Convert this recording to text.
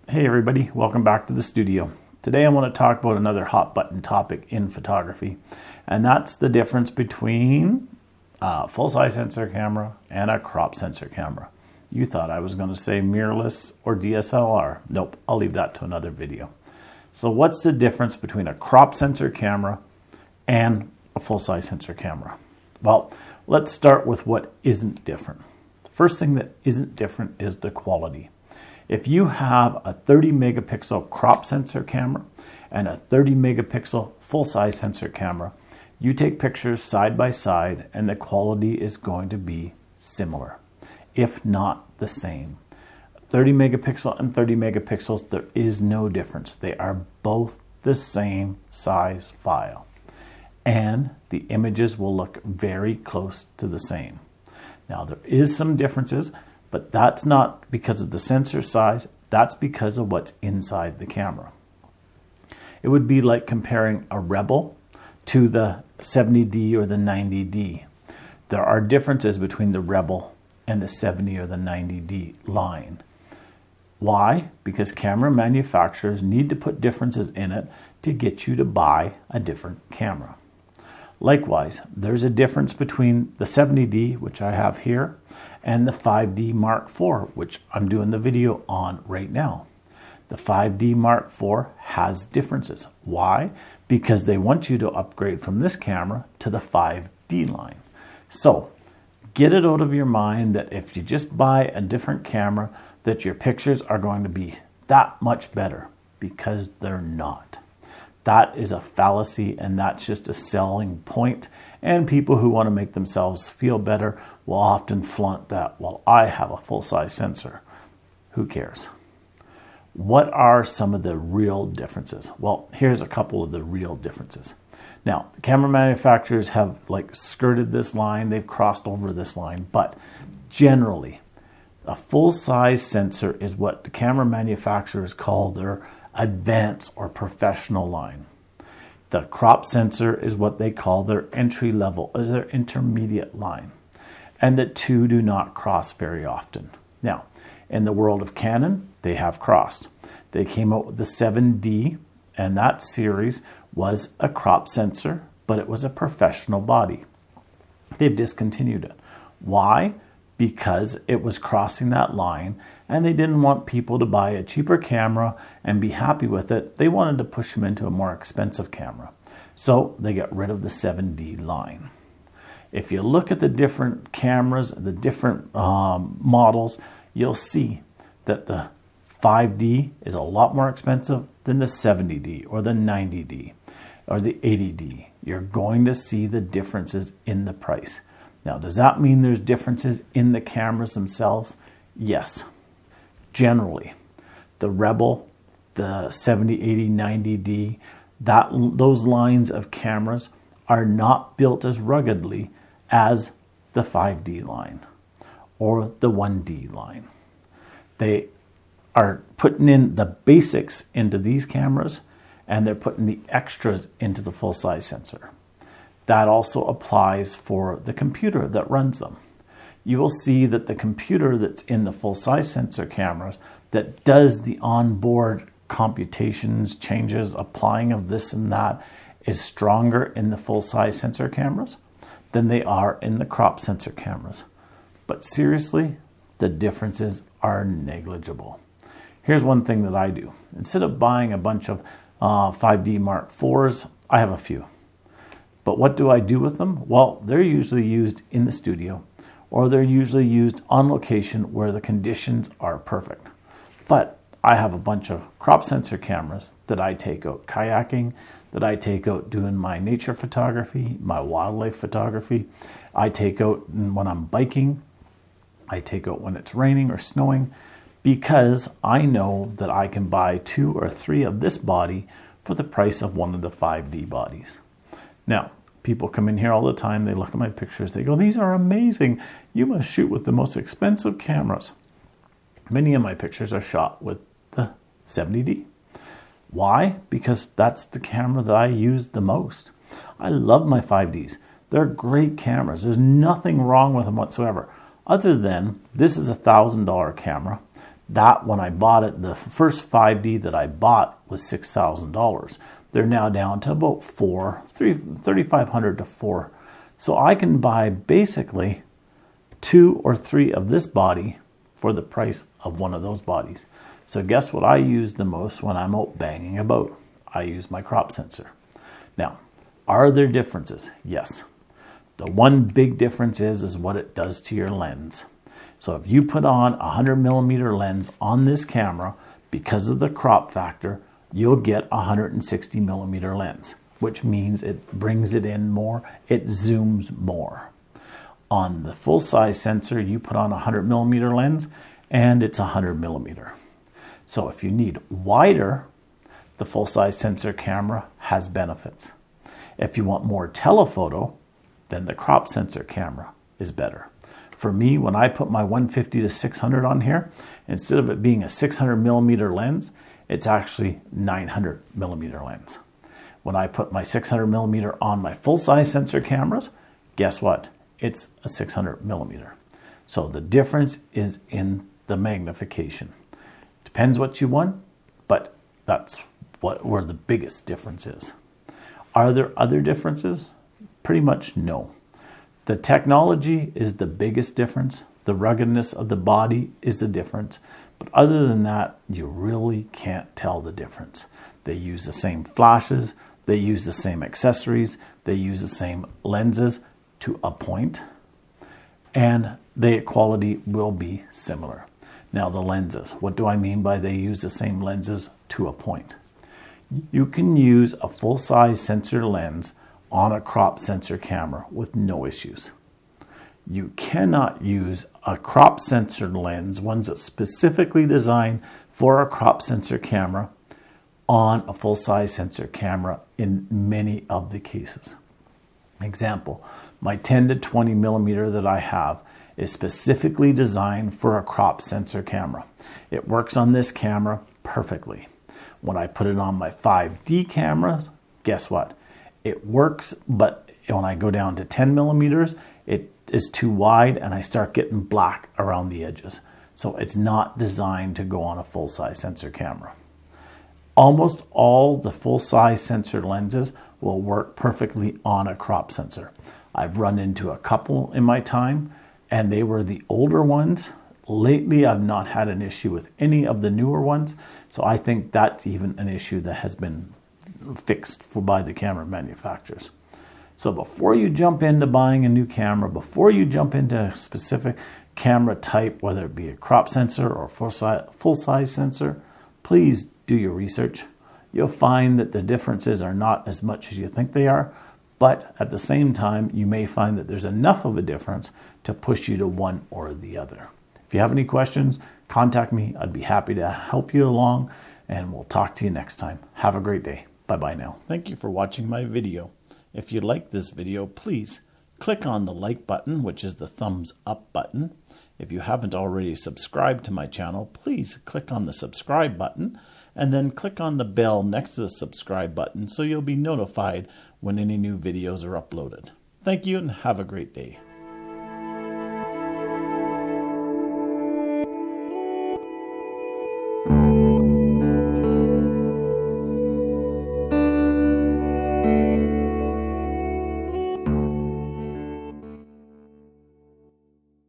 Hey everybody, welcome back to the studio. Today I want to talk about another hot button topic in photography, and that's the difference between a full-size sensor camera and a crop sensor camera. You thought I was going to say mirrorless or DSLR. Nope, I'll leave that to another video. So what's the difference between a crop sensor camera and a full-size sensor camera? Well, let's start with what isn't different. The first thing that isn't different is the quality. If you have a 30 megapixel crop sensor camera and a 30 megapixel full-size sensor camera, you take pictures side by side and the quality is going to be similar, if not the same. 30 megapixel and 30 megapixels, there is no difference. They are both the same size file, and the images will look very close to the same. Now, there is some differences, but that's not because of the sensor size, that's because of what's inside the camera. It would be like comparing a Rebel to the 70D or the 90D. There are differences between the Rebel and the 70 or the 90D line. Why? Because camera manufacturers need to put differences in it to get you to buy a different camera. Likewise, there's a difference between the 70D, which I have here, and the 5D Mark IV, which I'm doing the video on right now. The 5D Mark IV has differences. Why? Because they want you to upgrade from this camera to the 5D line. So, get it out of your mind that if you just buy a different camera, that your pictures are going to be that much better, because they're not. That is a fallacy, and that's just a selling point. And people who want to make themselves feel better will often flaunt that. Well, I have a full-size sensor. Who cares? What are some of the real differences? Well, here's a couple of the real differences. Now, the camera manufacturers have skirted this line. They've crossed over this line. But generally, a full-size sensor is what the camera manufacturers call their advanced or professional line. The crop sensor is what they call their entry level or their intermediate line. And the two do not cross very often. Now, in the world of Canon, they have crossed. They came out with the 7D, and that series was a crop sensor, but it was a professional body. They've discontinued it. Why? Because it was crossing that line, and they didn't want people to buy a cheaper camera and be happy with it. They wanted to push them into a more expensive camera. So they got rid of the 7D line. If you look at the different cameras, the different models, you'll see that the 5D is a lot more expensive than the 70D or the 90D or the 80D. You're going to see the differences in the price. Now, does that mean there's differences in the cameras themselves? Yes. Generally, the Rebel, the 70, 80, 90D, those lines of cameras are not built as ruggedly as the 5D line or the 1D line. They are putting in the basics into these cameras, and they're putting the extras into the full-size sensor. That also applies for the computer that runs them. You will see that the computer that's in the full-size sensor cameras that does the onboard computations, changes, applying of this and that is stronger in the full-size sensor cameras than they are in the crop sensor cameras. But seriously, the differences are negligible. Here's one thing that I do. Instead of buying a bunch of 5D Mark IVs, I have a few. But what do I do with them? Well, they're usually used in the studio, or they're usually used on location where the conditions are perfect. But I have a bunch of crop sensor cameras that I take out kayaking, that I take out doing my nature photography, my wildlife photography. I take out when I'm biking. I take out when it's raining or snowing, because I know that I can buy 2 or 3 of this body for the price of one of the 5D bodies. Now, people come in here all the time, they look at my pictures, they go, "These are amazing. You must shoot with the most expensive cameras." Many of my pictures are shot with the 70D. Why? Because that's the camera that I use the most. I love my 5Ds. They're great cameras. There's nothing wrong with them whatsoever, other than this is a $1,000 camera. That, when I bought it, the first 5D that I bought was $6,000. They're now down to about $3,500 to $4,000. So I can buy basically 2 or 3 of this body for the price of one of those bodies. So guess what I use the most when I'm out banging about? I use my crop sensor. Now, are there differences? Yes. The one big difference is what it does to your lens. So if you put on a 100mm lens on this camera, because of the crop factor, you'll get a 160mm lens, which means it brings it in more, it zooms more. On the full-size sensor, you put on a 100mm lens, and it's 100mm. So if you need wider, the full-size sensor camera has benefits. If you want more telephoto, then the crop sensor camera is better. For me, when I put my 150 to 600 on here, instead of it being a 600mm lens, it's actually 900mm lens. When I put my 600mm on my full-size sensor cameras, guess what? It's a 600mm. So the difference is in the magnification. Depends what you want, but that's where the biggest difference is. Are there other differences? Pretty much no. The technology is the biggest difference. The ruggedness of the body is the difference. But other than that, you really can't tell the difference. They use the same flashes. They use the same accessories. They use the same lenses to a point. And the quality will be similar. Now the lenses. What do I mean by they use the same lenses to a point? You can use a full-size sensor lens on a crop sensor camera with no issues. You cannot use a crop sensor lens, ones that's specifically designed for a crop sensor camera, on a full-size sensor camera in many of the cases. Example, my 10 to 20mm that I have is specifically designed for a crop sensor camera. It works on this camera perfectly. When I put it on my 5D cameras, guess what? It works, but when I go down to 10mm, it is too wide and I start getting black around the edges. So it's not designed to go on a full-size sensor camera. Almost all the full-size sensor lenses will work perfectly on a crop sensor. I've run into a couple in my time, and they were the older ones. Lately, I've not had an issue with any of the newer ones, so I think that's even an issue that has been fixed by the camera manufacturers. So before you jump into buying a new camera, before you jump into a specific camera type, whether it be a crop sensor or full-size sensor, please do your research. You'll find that the differences are not as much as you think they are, but at the same time, you may find that there's enough of a difference to push you to one or the other. If you have any questions, contact me. I'd be happy to help you along, and we'll talk to you next time. Have a great day. Bye-bye now. Thank you for watching my video. If you like this video, please click on the like button, which is the thumbs up button. If you haven't already subscribed to my channel, please click on the subscribe button and then click on the bell next to the subscribe button so you'll be notified when any new videos are uploaded. Thank you and have a great day.